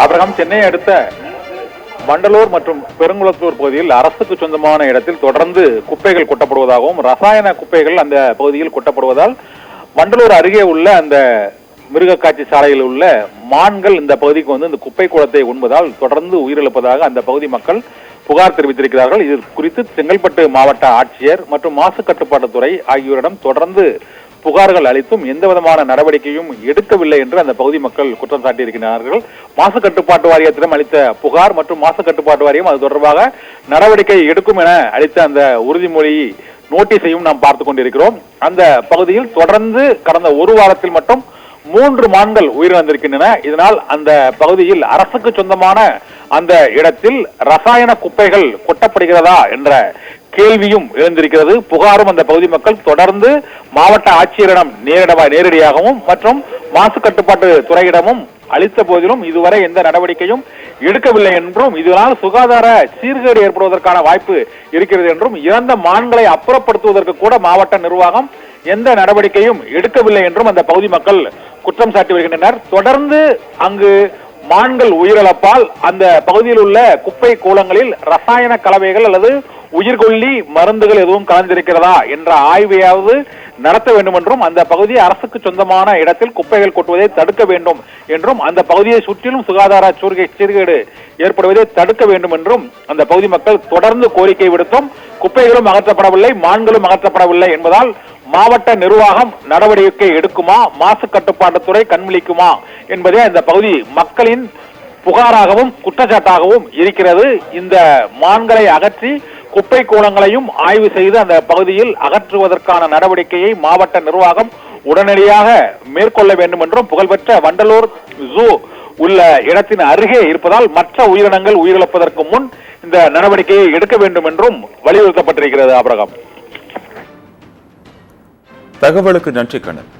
Abraham, சென்னையை அடுத்த வண்டலூர் மற்றும் பெருங்குளத்தூர் பகுதியில் அரசுக்கு சொந்தமான இடத்தில் தொடர்ந்து குப்பைகள் கொட்டப்படுவதாகவும் ரசாயன குப்பைகள் அந்த பகுதியில் கொட்டப்படுவதால் வண்டலூர் அருகே உள்ள அந்த மிருக காட்சி சாலையில் உள்ள மான்கள் இந்த பகுதிக்கு வந்து இந்த குப்பை குளத்தை உண்பதால் தொடர்ந்து உயிரிழப்பதாக அந்த பகுதி மக்கள் புகார் தெரிவித்திருக்கிறார்கள். இது குறித்து செங்கல்பட்டு மாவட்ட ஆட்சியர் மற்றும் மாசு கட்டுப்பாட்டுத்துறை ஆகியோரிடம் தொடர்ந்து புகார்கள் அளித்தும் எந்த விதமான நடவடிக்கையும் எடுக்கவில்லை என்று அந்த பகுதி மக்கள் குற்றம் சாட்டியிருக்கிறார்கள். மாசு கட்டுப்பாட்டு வாரியத்திடம் அளித்த புகார் மற்றும் மாசு கட்டுப்பாட்டு வாரியம் அது தொடர்பாக நடவடிக்கை எடுக்கும் என அளித்த அந்த உறுதிமொழி நோட்டீஸையும் நாம் பார்த்து கொண்டிருக்கிறோம். அந்த பகுதியில் தொடர்ந்து கடந்த ஒரு வாரத்தில் மட்டும் 3 மான்கள் உயிரிழந்திருக்கின்றன. இதனால் அந்த பகுதியில் அரசுக்கு சொந்தமான அந்த இடத்தில் ரசாயன குப்பைகள் கொட்டப்படுகிறதா என்ற கேள்வியும் எழுந்திருக்கிறது. புகாரும் அந்த பகுதி மக்கள் தொடர்ந்து மாவட்ட ஆட்சியரிடம் நேரடியாகவும் மற்றும் மாசு கட்டுப்பாட்டு துறையிடமும் அளித்த போதிலும் இதுவரை எந்த நடவடிக்கையும் எடுக்கவில்லை என்றும் இதனால் சுகாதார சீர்கேடு ஏற்படுவதற்கான வாய்ப்பு இருக்கிறது என்றும் இறந்த மான்களை அப்புறப்படுத்துவதற்கு கூட மாவட்ட நிர்வாகம் எந்த நடவடிக்கையும் எடுக்கவில்லை என்றும் அந்த பகுதி மக்கள் குற்றம் சாட்டி வருகின்றனர். தொடர்ந்து அங்கு மான்கள் உயிரிழப்பால் அந்த பகுதியில் உள்ள குப்பை கூலங்களில் ரசாயன கலவைகள் அல்லது உயிர்கொல்லி மருந்துகள் எதுவும் கலந்திருக்கிறதா என்ற ஆய்வையாவது நடத்த வேண்டும் என்றும் அந்த பகுதி அரசுக்கு சொந்தமான இடத்தில் குப்பைகள் கொட்டுவதை தடுக்க வேண்டும் என்றும் அந்த பகுதியை சுற்றிலும் சுகாதார சீர்கேடு ஏற்படுவதை தடுக்க வேண்டும் என்றும் அந்த பகுதி மக்கள் தொடர்ந்து கோரிக்கை விடுத்தும் குப்பைகளும் அகற்றப்படவில்லை, மான்களும் அகற்றப்படவில்லை என்பதால் மாவட்ட நிர்வாகம் நடவடிக்கை எடுக்குமா, மாசு கட்டுப்பாட்டுத்துறை கண்விழிக்குமா என்பதே இந்த பகுதி மக்களின் புகாராகவும் குற்றச்சாட்டாகவும் இருக்கிறது. இந்த மான்களை அகற்றி குப்பை கூலங்களையும் ஆய்வு செய்து அந்த பகுதியில் அகற்றுவதற்கான நடவடிக்கையை மாவட்ட நிர்வாகம் உடனடியாக மேற்கொள்ள வேண்டும் என்றும் புகழ்பெற்ற வண்டலூர் ஜூ உள்ள இடத்தின் அருகே இருப்பதால் மற்ற உயிரினங்கள் உயிரிழப்பதற்கு முன் இந்த நடவடிக்கையை எடுக்க வேண்டும் என்றும் வலியுறுத்தப்பட்டிருக்கிறது. ஆபிரகாம், தகவலுக்கு நன்றி கண்ணன்.